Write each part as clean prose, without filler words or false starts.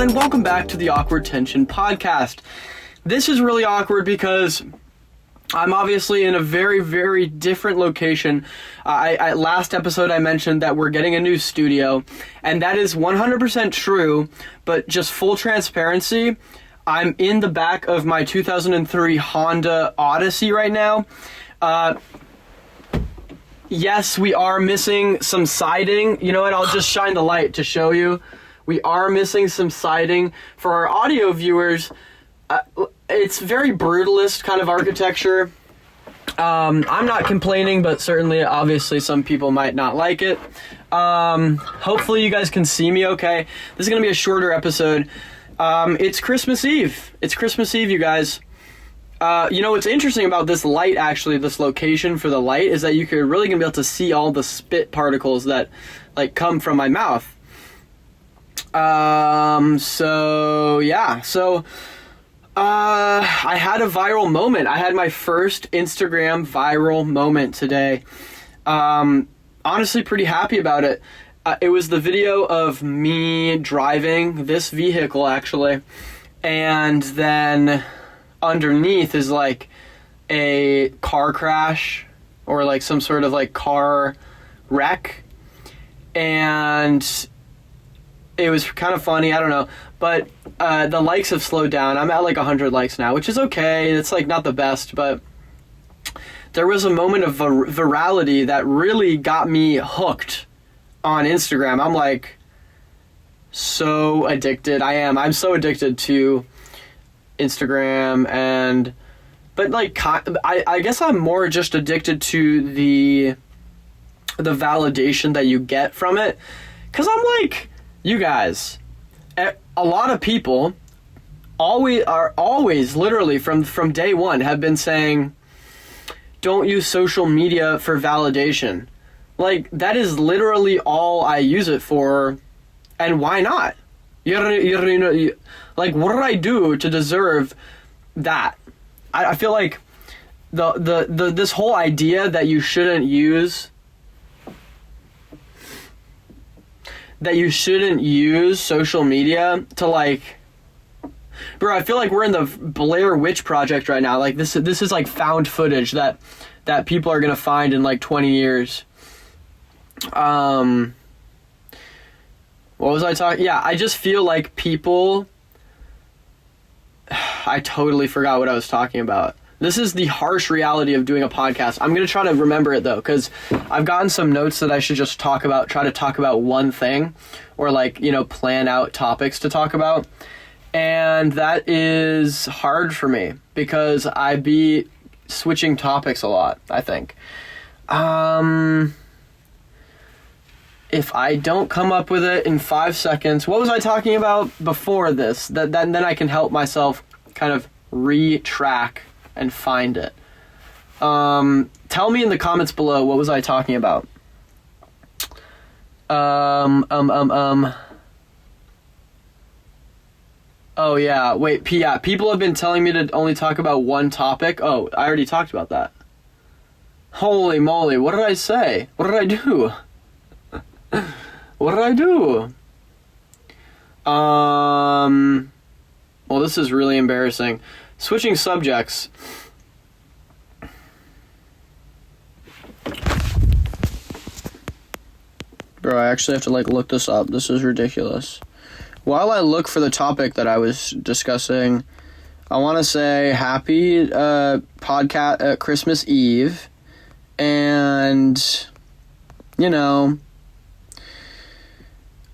and welcome back to the Awkward Tension podcast. This is really awkward because I'm obviously in a very, very different location. Last episode I mentioned that we're getting a new studio, and that is 100% true, but just full transparency, I'm in the back of my 2003 Honda Odyssey right now. Yes, we are missing some siding. You know what? I'll just shine the light to show you. We are missing some siding. For our audio viewers, it's very brutalist kind of architecture. I'm not complaining, but certainly, obviously, some people might not like it. Hopefully you guys can see me okay. This is going to be a shorter episode. It's Christmas Eve. It's Christmas Eve, you guys. You know, what's interesting about this light, actually, this location for the light, is that you're really going to be able to see all the spit particles that, like, come from my mouth. I had a viral moment. I had my first Instagram viral moment today. Honestly, pretty happy about it. It was the video of me driving this vehicle, actually, and then underneath is like a car crash or like some sort of like car wreck, and it was kind of funny. I don't know, but the likes have slowed down. I'm at like 100 likes now, which is okay. It's like not the best, but there was a moment of virality that really got me hooked on Instagram. I'm like so addicted. I'm so addicted to Instagram, but like I guess I'm more just addicted to the validation that you get from it, because I'm like, you guys, a lot of people always literally from day one have been saying, don't use social media for validation. Like, that is literally all I use it for, and why not? Like, what did I do to deserve that? I feel like this whole idea that you shouldn't use social media to, like, bro, I feel like we're in the Blair Witch Project right now. Like, this is like found footage that people are gonna find in like 20 years. What was I talking? Yeah, I just feel like people... I totally forgot what I was talking about. This is the harsh reality of doing a podcast. I'm going to try to remember it, though, because I've gotten some notes that I should just try to talk about one thing, or, like, you know, plan out topics to talk about. And that is hard for me, because I be switching topics a lot, I think. If I don't come up with it in 5 seconds, what was I talking about before this? Then I can help myself kind of retrack and find it. Tell me in the comments below, what was I talking about? Oh yeah, wait, people have been telling me to only talk about one topic. Oh, I already talked about that. Holy moly, what did I say? What did I do? What did I do? Well, this is really embarrassing. Switching subjects. Bro, I actually have to, like, look this up. This is ridiculous. While I look for the topic that I was discussing, I want to say happy podcast Christmas Eve. And, you know...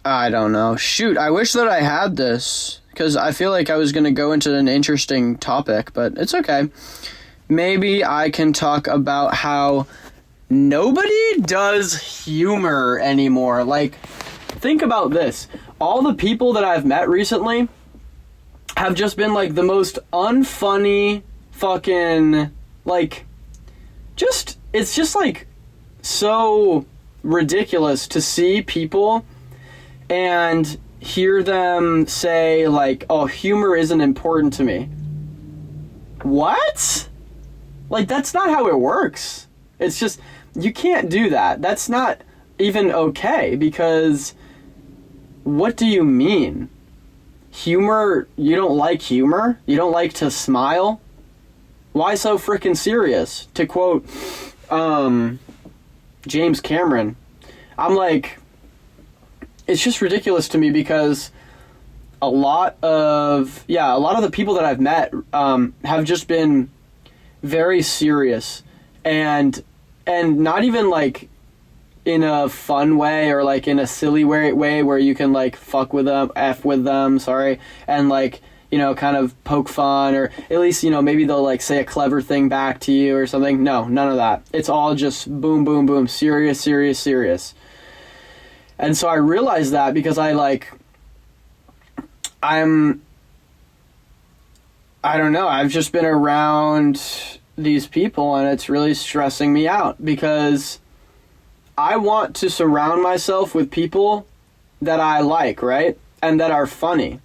I don't know. Shoot, I wish that I had this, because I feel like I was going to go into an interesting topic, but it's okay. Maybe I can talk about how nobody does humor anymore. Like, think about this. All the people that I've met recently have just been, like, the most unfunny fucking, like, it's just, like, so ridiculous to see people and hear them say, like, oh, humor isn't important to me. What? Like, that's not how it works. It's just, you can't do that. That's not even okay, because what do you mean? humor, you don't like humor? You don't like to smile? Why so frickin' serious? To quote James Cameron, I'm like, it's just ridiculous to me because a lot of the people that I've met have just been very serious and not even like in a fun way or like in a silly way where you can like fuck with them, F with them, sorry, and like, you know, kind of poke fun, or at least, you know, maybe they'll like say a clever thing back to you or something. No, none of that. It's all just boom, boom, boom, serious, serious, serious. And so I realized that because I don't know, I've just been around these people and it's really stressing me out because I want to surround myself with people that I like, right? And that are funny.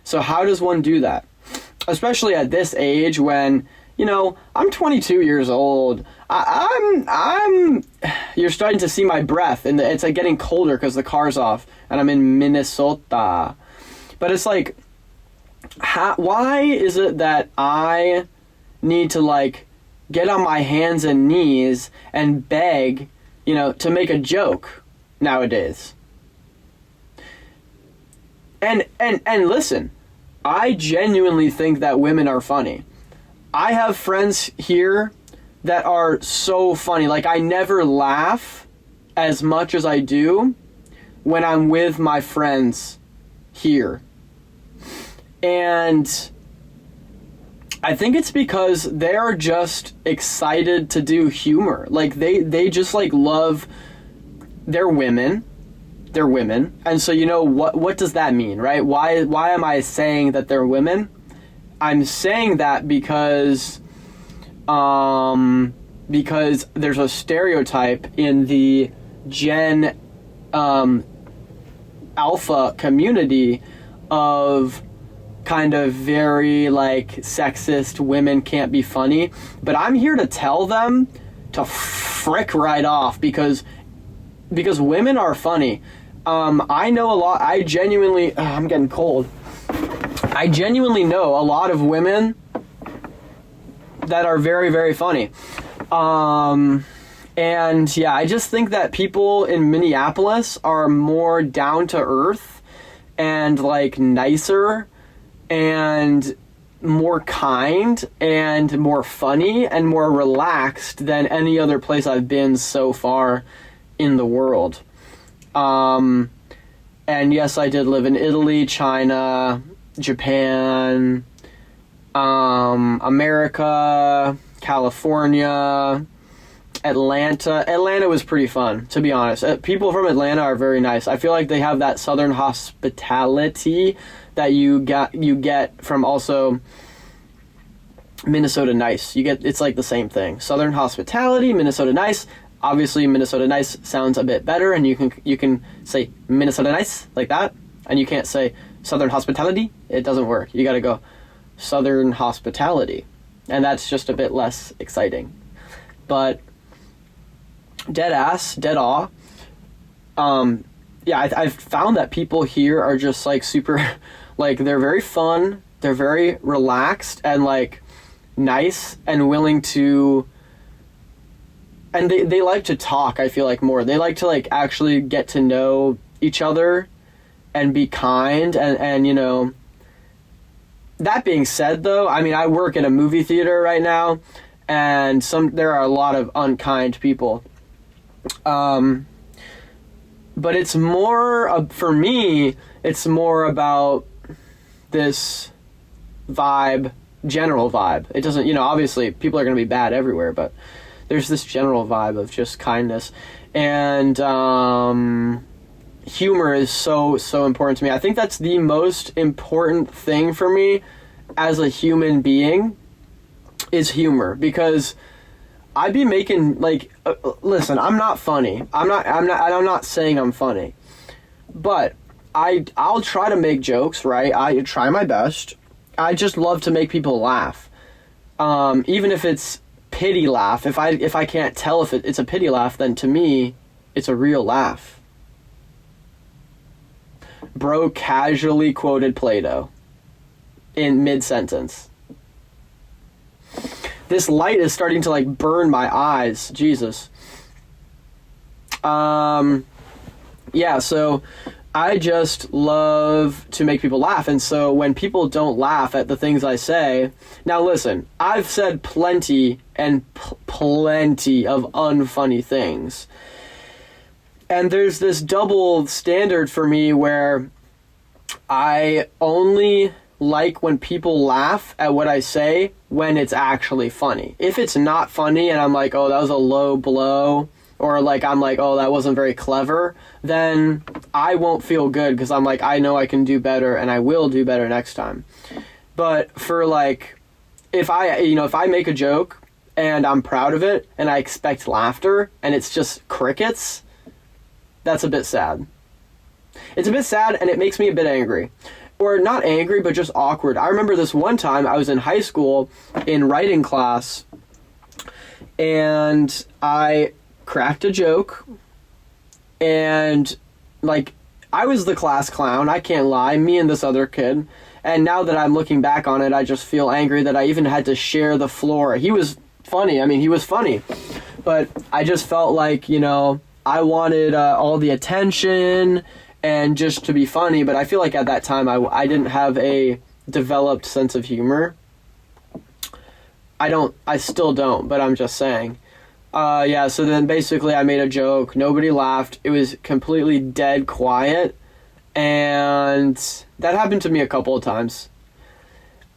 So how does one do that? Especially at this age when, you know, I'm 22 years old. You're starting to see my breath and it's like getting colder because the car's off and I'm in Minnesota. But it's like, why is it that I need to like get on my hands and knees and beg, you know, to make a joke nowadays? And listen, I genuinely think that women are funny. I have friends here that are so funny. Like, I never laugh as much as I do when I'm with my friends here. And I think it's because they're just excited to do humor. Like, they just, like, love... They're women. They're women. And so, you know, what does that mean, right? Why am I saying that they're women? I'm saying that because there's a stereotype in the Gen Alpha community of kind of very like sexist, women can't be funny, but I'm here to tell them to frick right off because women are funny. I know a lot. I genuinely I'm getting cold. I genuinely know a lot of women that are very, very funny. And yeah, I just think that people in Minneapolis are more down to earth and like nicer and more kind and more funny and more relaxed than any other place I've been so far in the world. And yes, I did live in Italy, China, Japan, America, California, Atlanta. Atlanta was pretty fun, to be honest. People from Atlanta are very nice. I feel like they have that southern hospitality that you get from also Minnesota nice. It's like the same thing. Southern hospitality, Minnesota nice. Obviously, Minnesota nice sounds a bit better, and you can say Minnesota nice like that, and you can't say Southern hospitality. It doesn't work. You got to go Southern hospitality, and that's just a bit less exciting. But dead awe. Yeah, I've found that people here are just like super, like they're very fun, they're very relaxed and like nice and willing to. And they like to talk, I feel like, more. They like to, like, actually get to know each other and be kind. And you know, that being said, though, I mean, I work at a movie theater right now, and there are a lot of unkind people. But it's more, for me, it's more about this vibe, general vibe. It doesn't, you know, obviously, people are going to be bad everywhere, but... There's this general vibe of just kindness, and humor is so important to me. I think that's the most important thing for me as a human being is humor, because I'd be making like listen, I'm not funny. I'm not saying I'm funny, but I'll try to make jokes, right? I try my best. I just love to make people laugh, even if it's pity laugh. If I can't tell if it's a pity laugh, then to me it's a real laugh. Bro casually quoted Plato in mid-sentence. This light is starting to like burn my eyes. Jesus. Yeah, so I just love to make people laugh. And so when people don't laugh at the things I say, now listen, I've said plenty and plenty of unfunny things. And there's this double standard for me where I only like when people laugh at what I say when it's actually funny. If it's not funny and I'm like, oh, that was a low blow, or like I'm like, oh, that wasn't very clever, then I won't feel good because I'm like, I know I can do better and I will do better next time. But for like, if I make a joke and I'm proud of it and I expect laughter and it's just crickets, that's a bit sad. It's a bit sad and it makes me a bit angry. Or not angry, but just awkward. I remember this one time I was in high school in writing class and I cracked a joke and like I was the class clown, I can't lie, me and this other kid. And now that I'm looking back on it, I just feel angry that I even had to share the floor. He was funny. I mean, he was funny. But I just felt like, I wanted all the attention and just to be funny, but I feel like at that time I didn't have a developed sense of humor. I still don't, but I'm just saying. Yeah, so then basically I made a joke, nobody laughed, it was completely dead quiet, and that happened to me a couple of times.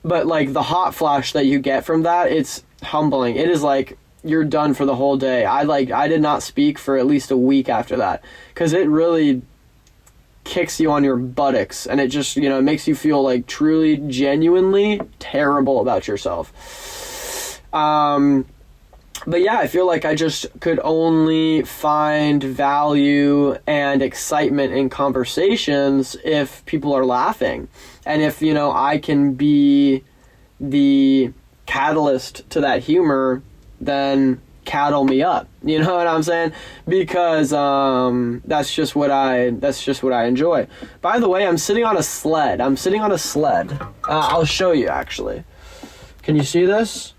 But like the hot flash that you get from that, it's humbling. It is like, you're done for the whole day. I did not speak for at least a week after that, because it really kicks you on your buttocks and it just it makes you feel like truly genuinely terrible about yourself. But yeah, I feel like I just could only find value and excitement in conversations if people are laughing, and if I can be the catalyst to that humor, then cattle me up, you know what I'm saying? Because that's just what I enjoy. By the way, I'm sitting on a sled. I'll show you actually. Can you see this?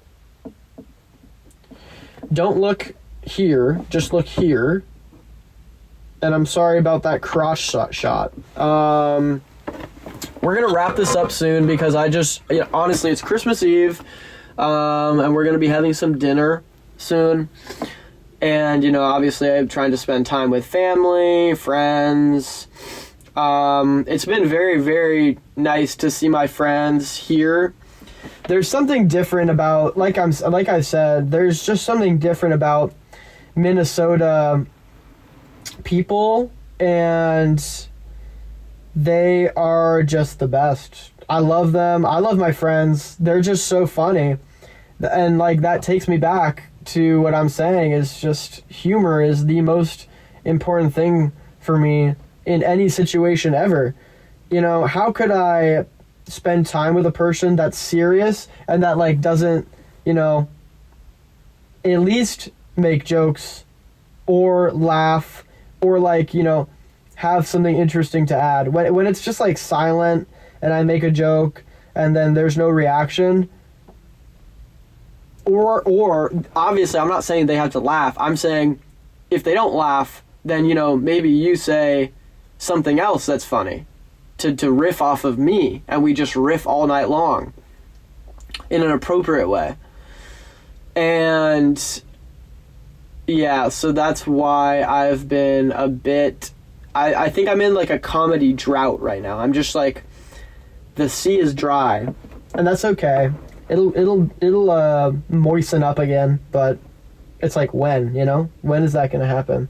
Don't look here, just look here. And I'm sorry about that cross shot. We're gonna wrap this up soon because honestly, it's Christmas Eve, and we're gonna be having some dinner soon, and obviously I'm trying to spend time with family, friends. It's been very, very nice to see my friends here. There's something different about, like I said, there's just something different about Minnesota people, and they are just the best. I love them. I love my friends. They're just so funny, and like that takes me back to what I'm saying is just humor is the most important thing for me in any situation ever. How could I spend time with a person that's serious and that like doesn't, at least make jokes or laugh or like, have something interesting to add. When it's just like silent and I make a joke and then there's no reaction, or obviously I'm not saying they have to laugh. I'm saying if they don't laugh, then, maybe you say something else that's funny to riff off of me, and we just riff all night long in an appropriate way. And yeah, so that's why I've been a bit, I think I'm in like a comedy drought right now. I'm just like, the sea is dry, and that's okay. It'll moisten up again, but it's like when is that gonna happen?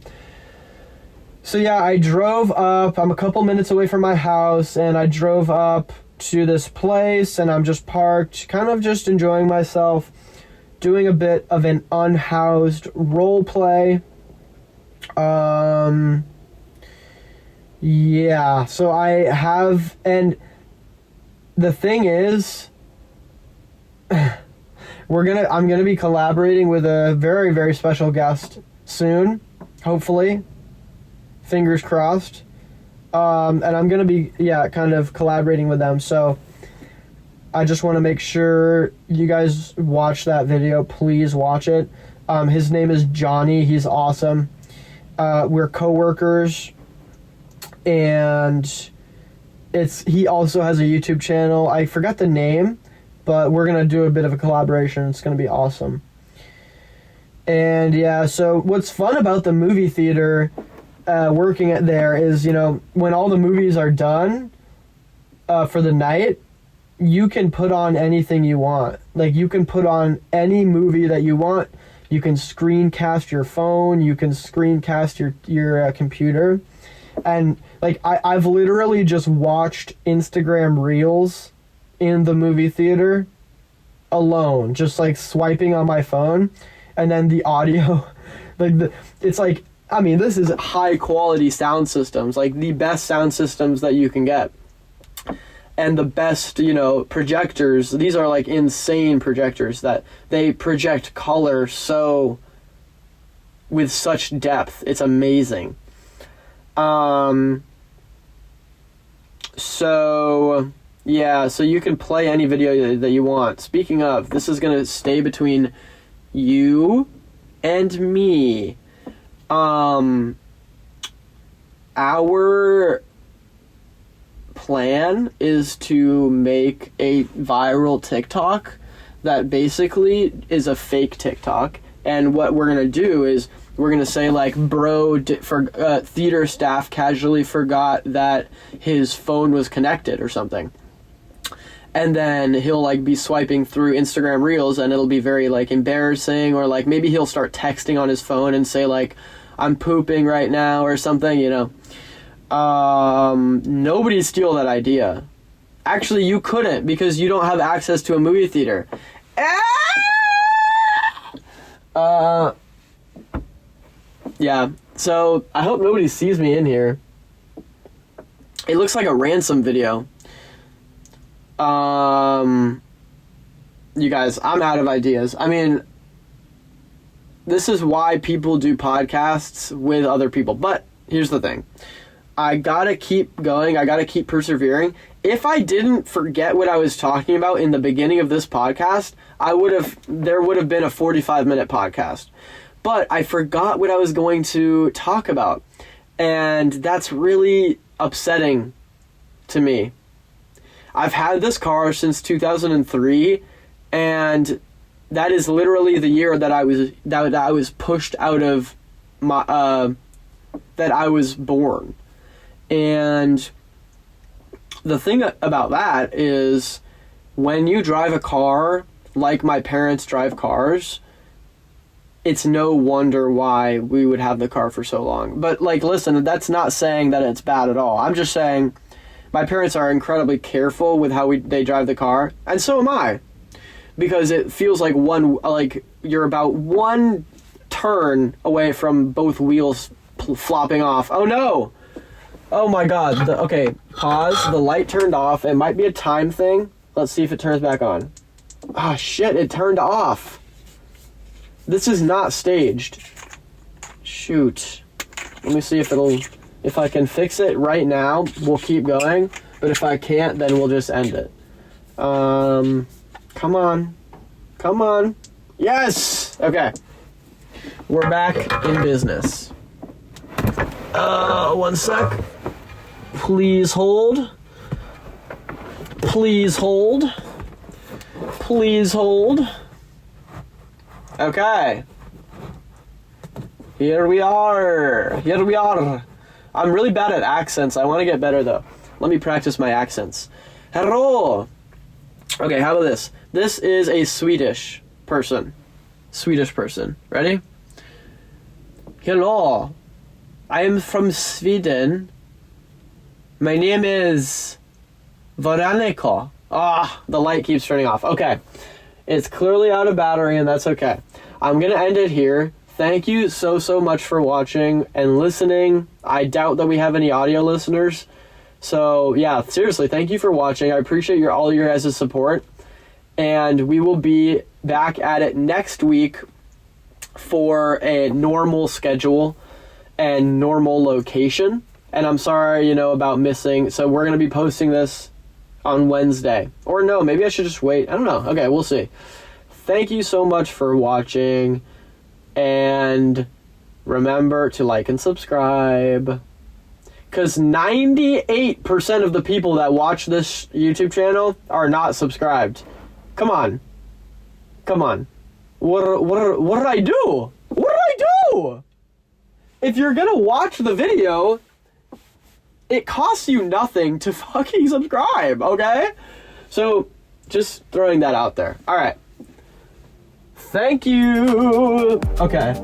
So yeah, I drove up. I'm a couple minutes away from my house, and I drove up to this place, and I'm just parked, kind of just enjoying myself, doing a bit of an unhoused role play. Yeah, so I have, and the thing is, I'm gonna be collaborating with a very, very special guest soon, hopefully. Fingers crossed. And I'm going to be, kind of collaborating with them. So I just want to make sure you guys watch that video. Please watch it. His name is Johnny. He's awesome. We're coworkers, and he also has a YouTube channel. I forgot the name, but we're going to do a bit of a collaboration. It's going to be awesome. And yeah, so what's fun about the movie theater, working at there is, when all the movies are done, for the night, you can put on anything you want. Like, you can put on any movie that you want. You can screencast your phone. You can screencast your computer. And, like, I've literally just watched Instagram Reels in the movie theater alone. Just, like, swiping on my phone. And then the audio, it's like, I mean, this is high-quality sound systems. Like, the best sound systems that you can get. And the best, projectors. These are like insane projectors that they project color with such depth. It's amazing. So you can play any video that you want. Speaking of, this is going to stay between you and me. Our plan is to make a viral TikTok that basically is a fake TikTok, and what we're gonna do is we're gonna say like, theater staff casually forgot that his phone was connected or something, and then he'll like be swiping through Instagram Reels, and it'll be very like embarrassing, or like maybe he'll start texting on his phone and say like, I'm pooping right now or something. Nobody steal that idea. Actually, you couldn't, because you don't have access to a movie theater. Yeah, so I hope nobody sees me in here. It looks like a ransom video. You guys, I'm out of ideas. I mean, this is why people do podcasts with other people. But here's the thing. I gotta keep going. I gotta keep persevering. If I didn't forget what I was talking about in the beginning of this podcast, there would have been a 45-minute podcast. But I forgot what I was going to talk about. And that's really upsetting to me. I've had this car since 2003, and that is literally the year that I was pushed out of my that I was born. And the thing about that is, when you drive a car like my parents drive cars, it's no wonder why we would have the car for so long. But like, listen, that's not saying that it's bad at all. I'm just saying my parents are incredibly careful with how they drive the car, and so am I. Because it feels like you're about one turn away from both wheels flopping off. Oh no! Oh my god. Okay, pause. The light turned off. It might be a time thing. Let's see if it turns back on. Ah, shit, it turned off. This is not staged. Shoot. Let me see if I can fix it right now, we'll keep going. But if I can't, then we'll just end it. Come on. Come on. Yes! Okay. We're back in business. One sec. Please hold. Please hold. Please hold. Okay. Here we are. Here we are. I'm really bad at accents. I want to get better, though. Let me practice my accents. Hello. Okay, how about this? This is a Swedish person. Swedish person. Ready? Hello. I am from Sweden. My name is Veronica. The light keeps turning off. Okay. It's clearly out of battery, and that's okay. I'm going to end it here. Thank you so much for watching and listening. I doubt that we have any audio listeners. So, yeah, seriously, thank you for watching. I appreciate all your guys' support. And we will be back at it next week for a normal schedule and normal location. And I'm sorry, you know, about missing. So we're going to be posting this on Wednesday. Or no, maybe I should just wait. I don't know. Okay, we'll see. Thank you so much for watching. And remember to like and subscribe. Because 98% of the people that watch this YouTube channel are not subscribed. Come on. Come on. What did I do? What did I do? If you're going to watch the video, it costs you nothing to fucking subscribe, okay? So, just throwing that out there. All right. Thank you. Okay.